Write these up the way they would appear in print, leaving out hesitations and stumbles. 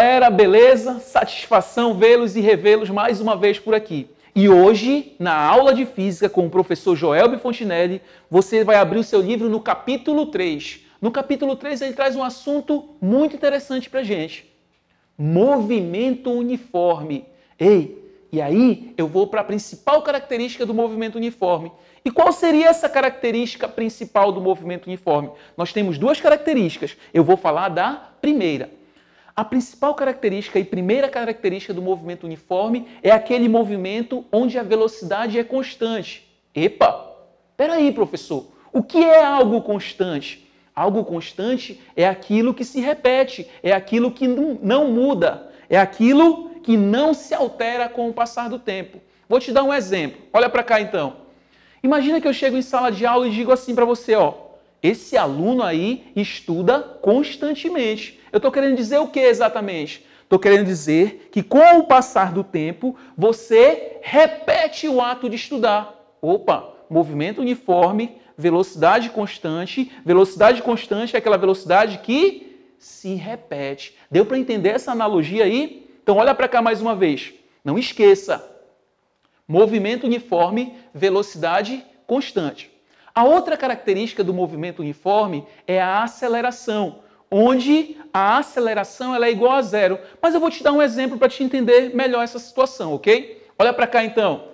galera, beleza? Satisfação vê-los e revê-los mais uma vez por aqui. E hoje, na aula de Física com o professor Joelby Fontinelli, você vai abrir o seu livro no capítulo 3. No capítulo 3 ele traz um assunto muito interessante para a gente. Movimento uniforme. E aí eu vou para a principal característica do movimento uniforme. E qual seria essa característica principal do movimento uniforme? Nós temos duas características. Eu vou falar da primeira. A principal característica e primeira característica do movimento uniforme é aquele movimento onde a velocidade é constante. Peraí, professor, o que é algo constante? Algo constante é aquilo que se repete, é aquilo que não muda, é aquilo que não se altera com o passar do tempo. Vou te dar um exemplo. Olha para cá então. Imagina que eu chego em sala de aula e digo assim para você, esse aluno aí estuda constantemente. Eu estou querendo dizer o que exatamente? Estou querendo dizer que com o passar do tempo, você repete o ato de estudar. Movimento uniforme, velocidade constante. Velocidade constante é aquela velocidade que se repete. Deu para entender essa analogia aí? Então olha para cá mais uma vez. Não esqueça. Movimento uniforme, velocidade constante. A outra característica do movimento uniforme é a aceleração, onde a aceleração ela é igual a zero. Mas eu vou te dar um exemplo para te entender melhor essa situação, ok? Olha para cá então.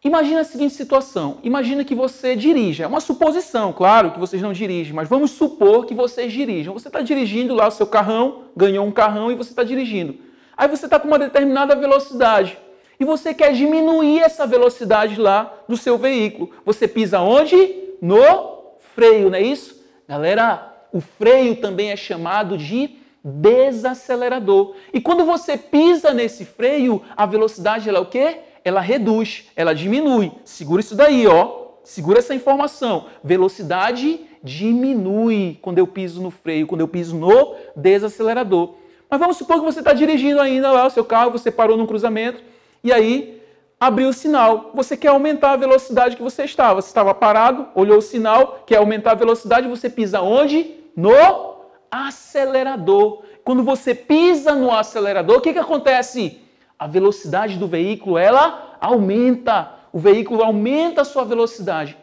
Imagina a seguinte situação. Imagina que você dirige. É uma suposição, claro que vocês não dirigem, mas vamos supor que vocês dirijam. Você está dirigindo lá o seu carrão, ganhou um carrão e você está dirigindo. Aí você está com uma determinada velocidade. E você quer diminuir essa velocidade lá do seu veículo. Você pisa onde? No freio, não é isso? Galera, o freio também é chamado de desacelerador. E quando você pisa nesse freio, a velocidade ela é o quê? Ela reduz, ela diminui. Segura isso daí, Segura essa informação. Velocidade diminui quando eu piso no freio, quando eu piso no desacelerador. Mas vamos supor que você está dirigindo ainda lá o seu carro, você parou num cruzamento, e aí abriu o sinal. Você quer aumentar a velocidade que você estava. Você estava parado, olhou o sinal, quer aumentar a velocidade, você pisa onde? No acelerador. Quando você pisa no acelerador, o que acontece? A velocidade do veículo, ela aumenta. O veículo aumenta a sua velocidade.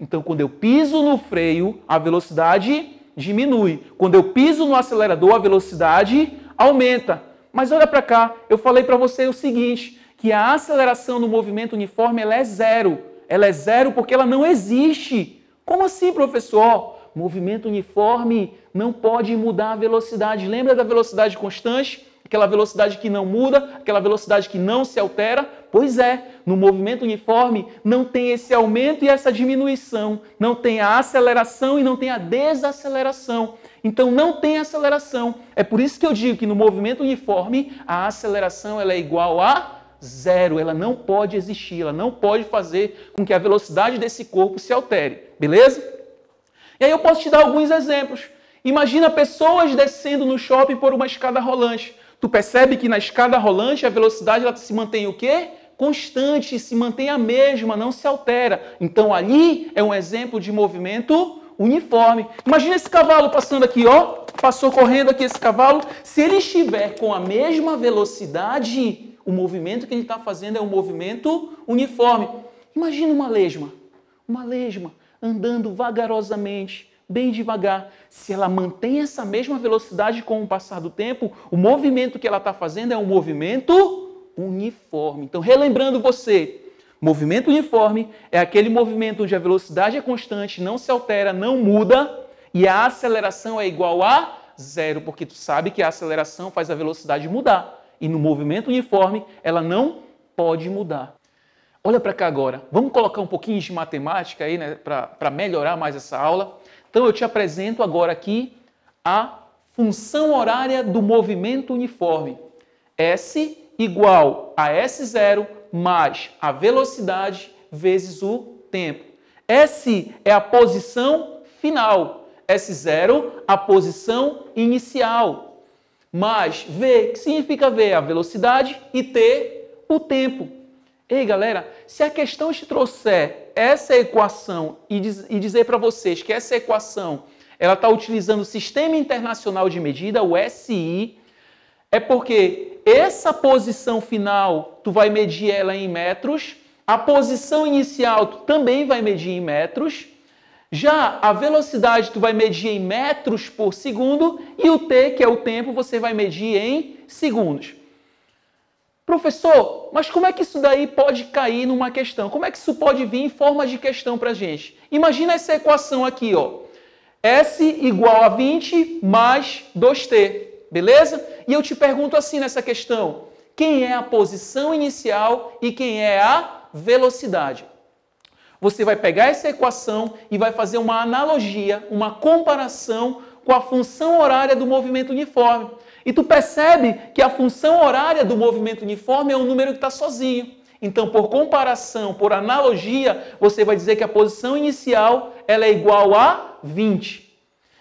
Então, quando eu piso no freio, a velocidade diminui. Quando eu piso no acelerador, a velocidade aumenta. Mas olha para cá, eu falei para você o seguinte, que a aceleração no movimento uniforme ela é zero. Ela é zero porque ela não existe. Como assim, professor? Movimento uniforme não pode mudar a velocidade. Lembra da velocidade constante? Aquela velocidade que não muda, aquela velocidade que não se altera? Pois é, no movimento uniforme não tem esse aumento e essa diminuição. Não tem a aceleração e não tem a desaceleração. Então não tem aceleração. É por isso que eu digo que no movimento uniforme a aceleração ela é igual a zero. Ela não pode existir, ela não pode fazer com que a velocidade desse corpo se altere. Beleza? E aí eu posso te dar alguns exemplos. Imagina pessoas descendo no shopping por uma escada rolante. Tu percebe que na escada rolante a velocidade ela se mantém o quê? Constante, se mantém a mesma, não se altera. Então ali é um exemplo de movimento uniforme. Imagina esse cavalo passando aqui, passou correndo aqui esse cavalo. Se ele estiver com a mesma velocidade, o movimento que ele está fazendo é um movimento uniforme. Imagina uma lesma andando vagarosamente, bem devagar. Se ela mantém essa mesma velocidade com o passar do tempo, o movimento que ela está fazendo é um movimento uniforme. Então, relembrando você, movimento uniforme é aquele movimento onde a velocidade é constante, não se altera, não muda, e a aceleração é igual a zero, porque tu sabe que a aceleração faz a velocidade mudar. E no movimento uniforme, ela não pode mudar. Olha para cá agora. Vamos colocar um pouquinho de matemática aí, né, para melhorar mais essa aula. Então eu te apresento agora aqui a função horária do movimento uniforme. S igual a S0 mais a velocidade vezes o tempo. S é a posição final. S0, a posição inicial. Mais V, que significa V? A velocidade, e T, o tempo. Ei, galera, se a questão te trouxer essa equação e dizer para vocês que essa equação ela está utilizando o Sistema Internacional de Medida, o SI, é porque essa posição final, tu vai medir ela em metros, a posição inicial tu também vai medir em metros, já a velocidade tu vai medir em metros por segundo e o t, que é o tempo, você vai medir em segundos. Professor, mas como é que isso daí pode cair numa questão? Como é que isso pode vir em forma de questão para a gente? Imagina essa equação aqui, ó. S igual a 20 mais 2t, beleza? E eu te pergunto assim nessa questão, quem é a posição inicial e quem é a velocidade? Você vai pegar essa equação e vai fazer uma analogia, uma comparação com a função horária do movimento uniforme. E tu percebe que a função horária do movimento uniforme é um número que está sozinho. Então, por comparação, por analogia, você vai dizer que a posição inicial ela é igual a 20.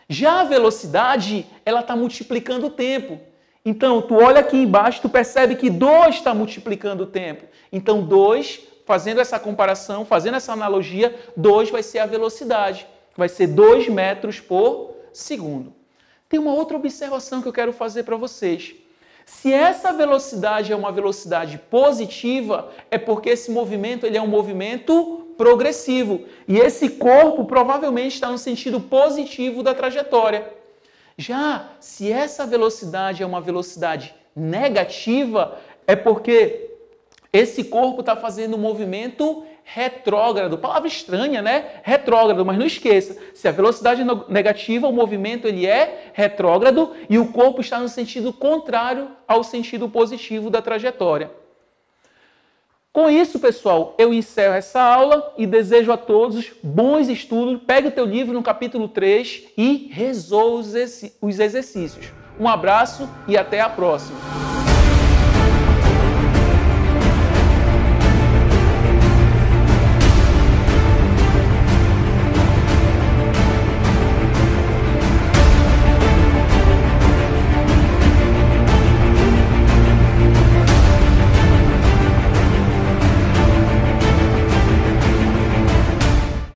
Já a velocidade, ela está multiplicando o tempo. Então, tu olha aqui embaixo, tu percebe que 2 está multiplicando o tempo. Então, 2, fazendo essa comparação, fazendo essa analogia, 2 vai ser a velocidade. Vai ser 2 metros por segundo. Tem uma outra observação que eu quero fazer para vocês. Se essa velocidade é uma velocidade positiva, é porque esse movimento ele é um movimento progressivo. E esse corpo provavelmente está no sentido positivo da trajetória. Já se essa velocidade é uma velocidade negativa, é porque esse corpo está fazendo um movimento retrógrado. Palavra estranha, né? Retrógrado, mas não esqueça. Se a velocidade é negativa, o movimento ele é retrógrado e o corpo está no sentido contrário ao sentido positivo da trajetória. Com isso, pessoal, eu encerro essa aula e desejo a todos bons estudos. Pegue o teu livro no capítulo 3 e resolva os exercícios. Um abraço e até a próxima.